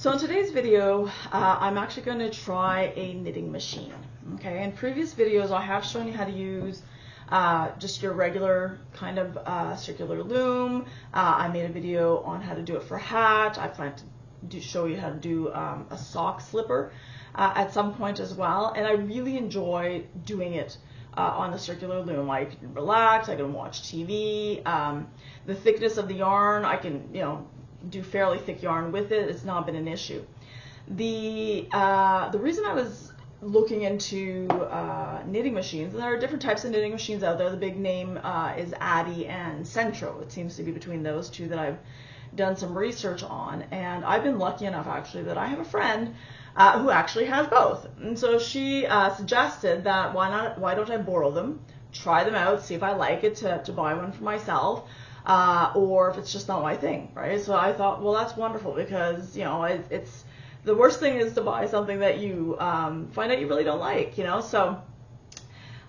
So in today's video, I'm actually going to try a knitting machine. Okay, in previous videos, I have shown you how to use just your regular kind of circular loom. I made a video on how to do it for a hat. I plan to show you how to do a sock slipper at some point as well. And I really enjoy doing it on the circular loom. I can relax, I can watch TV. The thickness of the yarn, I can, do fairly thick yarn with it. It's not been an issue. The reason I was looking into knitting machines, and there are different types of knitting machines out there. The big name is Addi and Centro. It seems to be between those two that I've done some research on, and I've been lucky enough actually that I have a friend who actually has both. And so she suggested that why don't I borrow them, try them out, see if I like it to buy one for myself. Or if it's just not my thing, right? So I thought, well, that's wonderful, because it's the worst thing is to buy something that you find out you really don't like, So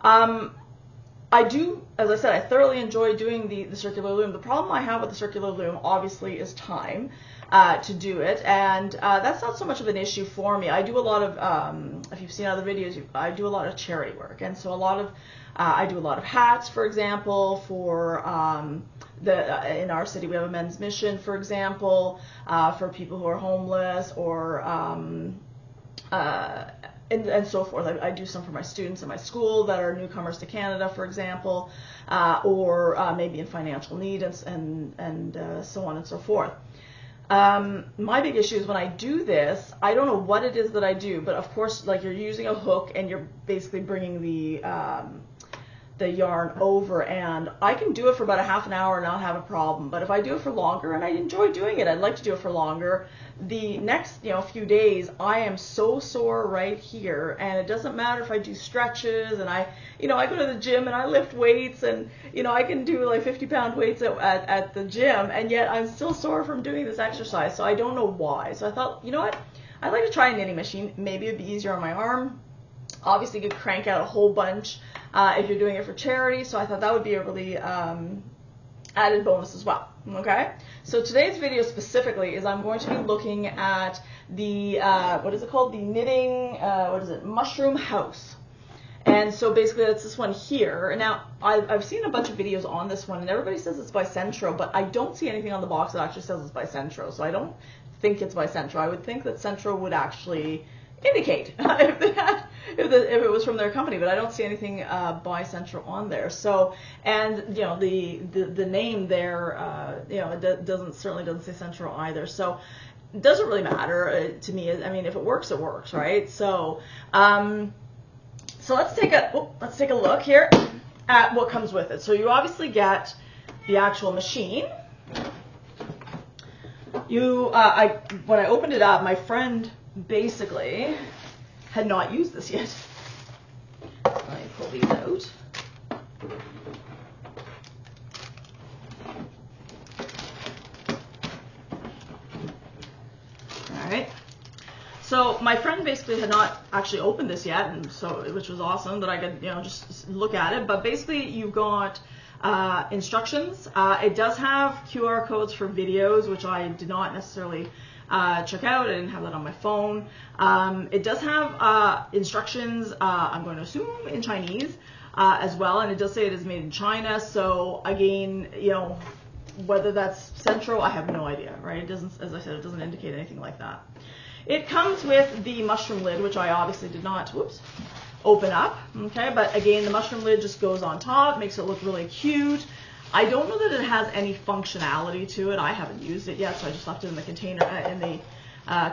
I do, as I said, I thoroughly enjoy doing the circular loom. The problem I have with the circular loom, obviously, is time to do it, and that's not so much of an issue for me. I do a lot of, if you've seen other videos, I do a lot of charity work, and so I do a lot of hats, for example, for in our city we have a men's mission, for example, for people who are homeless, or and so forth. I do some for my students in my school that are newcomers to Canada, for example, or maybe in financial need, and so on and so forth. My big issue is when I do this, I don't know what it is that I do, but of course, like, you're using a hook and you're basically bringing the yarn over, and I can do it for about a half an hour and not have a problem. But if I do it for longer, and I enjoy doing it, I'd like to do it for longer, the next few days I am so sore right here, and it doesn't matter if I do stretches, and I go to the gym and I lift weights, and I can do like 50-pound weights at the gym, and yet I'm still sore from doing this exercise. So I don't know why. So I thought, what, I'd like to try a knitting machine. Maybe it'd be easier on my arm. Obviously, you could crank out a whole bunch if you're doing it for charity, so I thought that would be a really added bonus as well. Okay, so today's video specifically is I'm going to be looking at the what is it called? The knitting Mushroom House. And so basically that's this one here. And now I've seen a bunch of videos on this one, and everybody says it's by Centro, but I don't see anything on the box that actually says it's by Centro, so I don't think it's by Centro. I would think that Centro would actually indicate if it was from their company, but I don't see anything by Centro on there. So, and the name there, it certainly doesn't say Centro either. So it doesn't really matter to me. I mean, if it works, it works, right? So, so let's take a look here at what comes with it. So you obviously get the actual machine. When I opened it up, my friend basically had not used this yet. Let me pull these out. All right. So my friend basically had not actually opened this yet, and so, which was awesome that I could just look at it. But basically, you've got instructions. It does have QR codes for videos, which I did not necessarily check out. I didn't have that on my phone. It does have instructions, I'm going to assume in Chinese as well, and it does say it is made in China. So again, whether that's Centro, I have no idea, right? It doesn't, as I said, it doesn't indicate anything like that. It comes with the mushroom lid, which I obviously did not, open up, okay? But again, the mushroom lid just goes on top, makes it look really cute. I don't know that it has any functionality to it. I haven't used it yet, so I just left it in the container, in the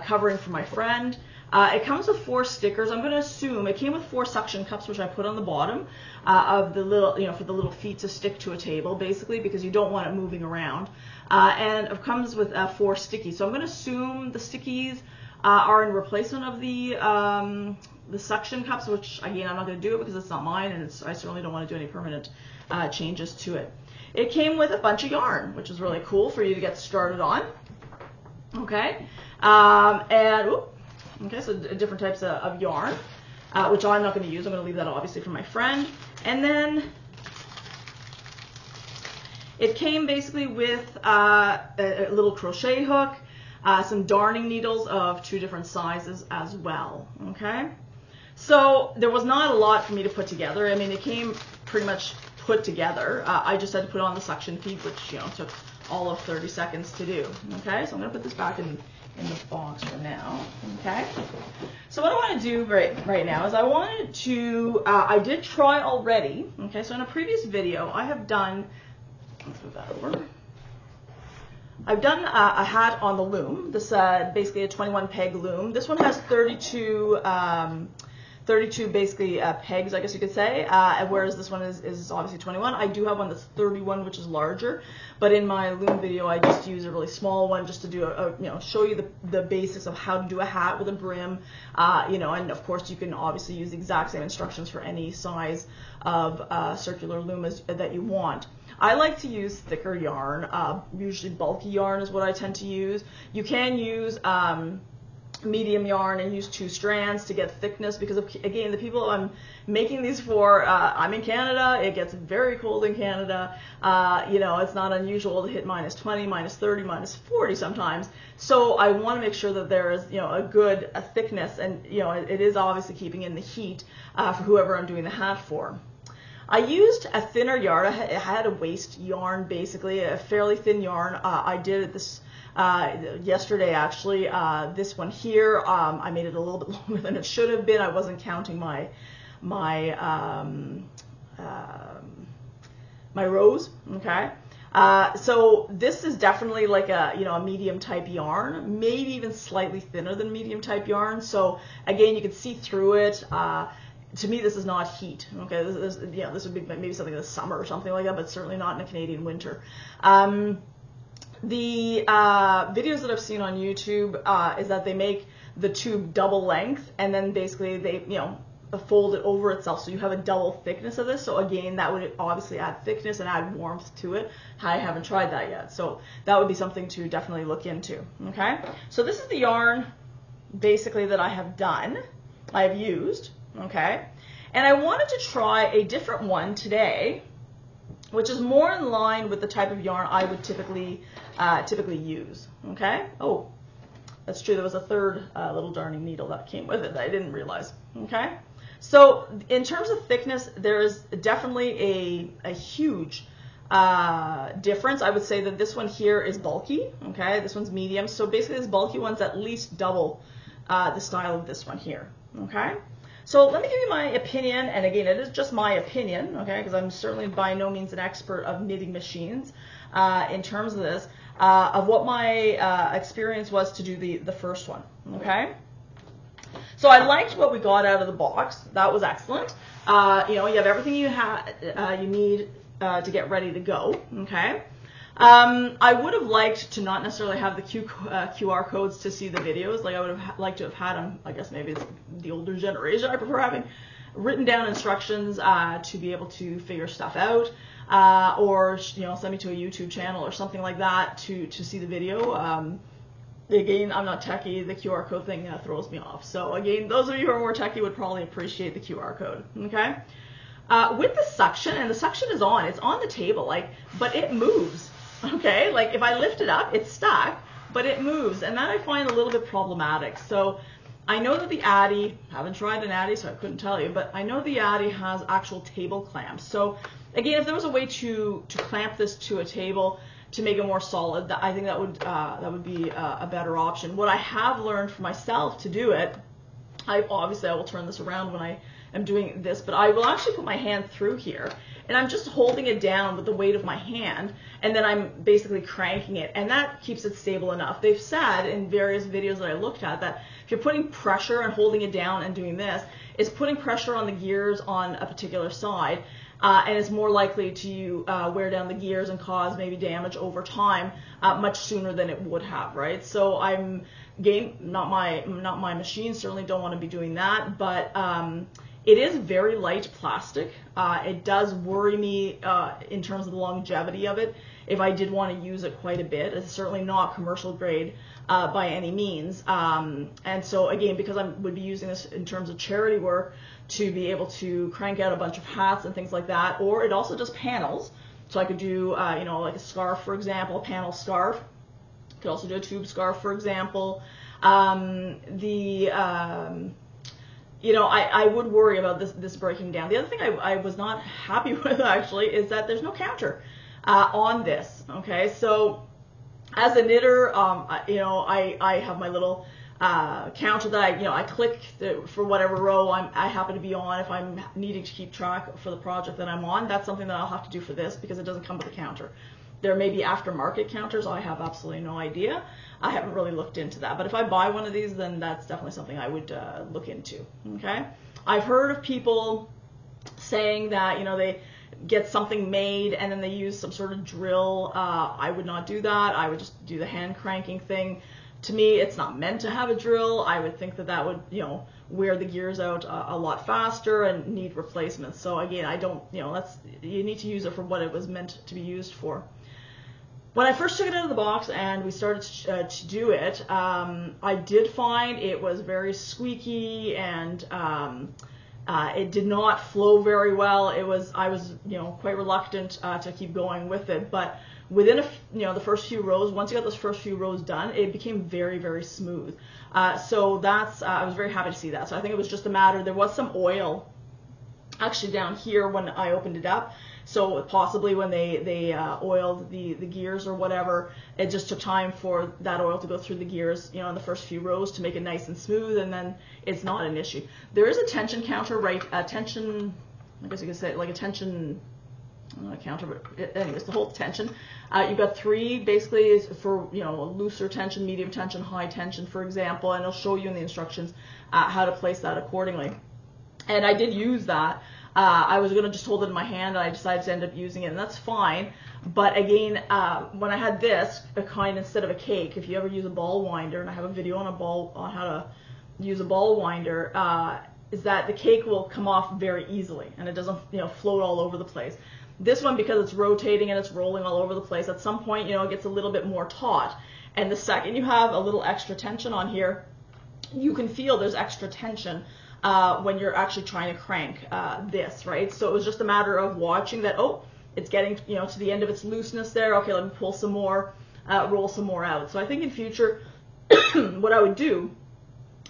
covering for my friend. It comes with 4 stickers. I'm going to assume it came with 4 suction cups, which I put on the bottom of the little, for the little feet to stick to a table, basically, because you don't want it moving around. And it comes with 4 stickies. So I'm going to assume the stickies are in replacement of the suction cups, which again, I'm not going to do it because it's not mine, and I certainly don't want to do any permanent changes to it. It came with a bunch of yarn, which is really cool for you to get started on. Okay, so different types of yarn, which I'm not going to use. I'm going to leave that obviously for my friend. And then it came basically with a little crochet hook, some darning needles of 2 different sizes as well, okay? So there was not a lot for me to put together. I mean, it came pretty much put together. I just had to put on the suction feed, which, you know, took all of 30 seconds to do, okay? So I'm gonna put this back in the box for now, okay? So what I want to do right now is I wanted to, I did try already, okay? So in a previous video, I have done, let's move that over. I've done a hat on the loom. This basically a 21 peg loom. This one has 32 basically pegs, I guess you could say, whereas this one is obviously 21. I do have one that's 31, which is larger, but in my loom video, I just use a really small one just to do you know, show you the basics of how to do a hat with a brim, you know, and of course you can obviously use the exact same instructions for any size of circular loom that you want. I like to use thicker yarn, usually bulky yarn is what I tend to use. You can use medium yarn and use 2 strands to get thickness, because again, the people I'm making these for, I'm in Canada, it gets very cold in Canada, you know, it's not unusual to hit -20, -30, -40 sometimes, so I want to make sure that there is, you know, a thickness, and you know, it is obviously keeping in the heat for whoever I'm doing the hat for. I used a thinner yarn. I had a waste yarn, basically a fairly thin yarn. I did this yesterday, actually. This one here, I made it a little bit longer than it should have been. I wasn't counting my rows. Okay, so this is definitely like a, you know, a medium type yarn, maybe even slightly thinner than medium type yarn. So again, you can see through it. To me, this is not heat. Okay, you know, this would be maybe something in the summer or something like that, but certainly not in a Canadian winter. The videos that I've seen on YouTube is that they make the tube double length, and then basically they, you know, fold it over itself, so you have a double thickness of this. So again, that would obviously add thickness and add warmth to it. I haven't tried that yet, so that would be something to definitely look into. Okay, so this is the yarn basically that I have done, I have used. Okay, and I wanted to try a different one today, which is more in line with the type of yarn I would typically use. Okay, oh, that's true, there was a third little darning needle that came with it that I didn't realize. Okay, so in terms of thickness, there is definitely a huge difference. I would say that this one here is bulky. Okay, this one's medium, so basically this bulky one's at least double the style of this one here. Okay, so let me give you my opinion, and again, it is just my opinion, okay, because I'm certainly by no means an expert of knitting machines in terms of this, of what my experience was to do the first one, okay? So I liked what we got out of the box. That was excellent. You know, you have everything you need to get ready to go, okay? I would have liked to not necessarily have the QR codes to see the videos. Like I would have liked to have had them, I guess maybe it's the older generation, I prefer having written down instructions to be able to figure stuff out, or, you know, send me to a YouTube channel or something like that to see the video. Again, I'm not techie, the QR code thing throws me off. So again, those of you who are more techie would probably appreciate the QR code, okay? With the suction, and the suction is on, it's on the table, like, but it moves. Okay, like if I lift it up, it's stuck, but it moves, and that I find a little bit problematic. So I know that the Addi, haven't tried an Addi, so I couldn't tell you, but I know the Addi has actual table clamps. So again, if there was a way to clamp this to a table to make it more solid, I think that would be a better option. What I have learned for myself to do it, obviously I will turn this around when I am doing this, but I will actually put my hand through here, and I'm just holding it down with the weight of my hand, and then I'm basically cranking it, and that keeps it stable enough. They've said in various videos that I looked at that if you're putting pressure and holding it down and doing this, it's putting pressure on the gears on a particular side, and it's more likely to wear down the gears and cause maybe damage over time much sooner than it would have, right? So I'm, again, not my machine, certainly don't want to be doing that, but it is very light plastic. It does worry me in terms of the longevity of it if I did want to use it quite a bit. It's certainly not commercial grade by any means. And so again, because I would be using this in terms of charity work to be able to crank out a bunch of hats and things like that, or it also does panels. So I could do, you know, like a scarf, for example, a panel scarf. Could also do a tube scarf, for example. I would worry about this breaking down. The other thing I was not happy with, actually, is that there's no counter on this. Okay, so as a knitter, I have my little counter that I click for whatever row I happen to be on. If I'm needing to keep track for the project that I'm on, that's something that I'll have to do for this because it doesn't come with a counter. There may be aftermarket counters. I have absolutely no idea. I haven't really looked into that. But if I buy one of these, then that's definitely something I would look into. Okay. I've heard of people saying that they get something made and then they use some sort of drill. I would not do that. I would just do the hand cranking thing. To me, it's not meant to have a drill. I would think that would wear the gears out a lot faster and need replacements. So again, I don't you need to use it for what it was meant to be used for. When I first took it out of the box and we started to do it, I did find it was very squeaky and it did not flow very well. I was quite reluctant to keep going with it, but within the first few rows, once you got those first few rows done, it became very, very smooth. So that's I was very happy to see that. So I think it was just a matter. There was some oil actually down here when I opened it up. So possibly when they oiled the gears or whatever, it just took time for that oil to go through the gears, in the first few rows to make it nice and smooth, and then it's not an issue. There is a tension counter, right? Tension, I guess you could say like a tension counter, but anyways, the whole tension. You've got three basically for looser tension, medium tension, high tension, for example, and it'll show you in the instructions how to place that accordingly. And I did use that. I was going to just hold it in my hand, and I decided to end up using it, and that's fine. But again, when I had this, a kind instead of a cake, if you ever use a ball winder, and I have a video on how to use a ball winder, is that the cake will come off very easily, and it doesn't float all over the place. This one, because it's rotating and it's rolling all over the place, at some point it gets a little bit more taut, and the second you have a little extra tension on here, you can feel there's extra tension when you're actually trying to crank this, right? So it was just a matter of watching that, it's getting to the end of its looseness there. Okay, let me pull some more, roll some more out. So I think in future, what I would do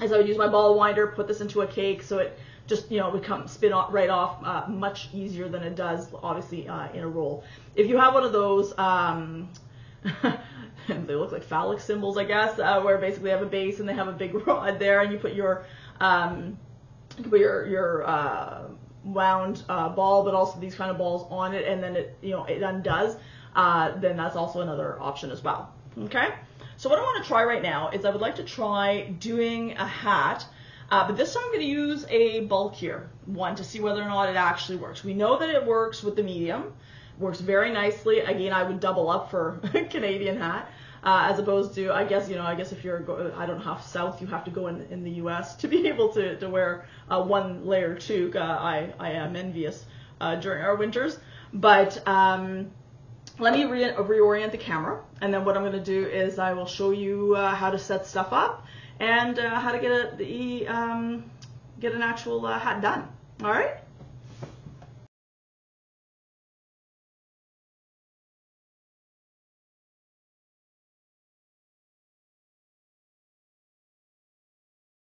is I would use my ball winder, put this into a cake, so it just would spin right off much easier than it does, obviously, in a roll. If you have one of those, they look like phallic symbols, I guess, where basically they have a base and they have a big rod there, and you put your wound ball, but also these kind of balls on it, and then it undoes. Then that's also another option as well. Okay. So what I want to try right now is I would like to try doing a hat, but this time I'm going to use a bulkier one to see whether or not it actually works. We know that it works with the medium, works very nicely. Again, I would double up for a Canadian hat. As opposed to, I guess if you're, I don't know how south you have to go in the U.S. to be able to wear one layer toque. I am envious during our winters. But let me reorient the camera, and then what I'm going to do is I will show you how to set stuff up and how to get an actual hat done. All right.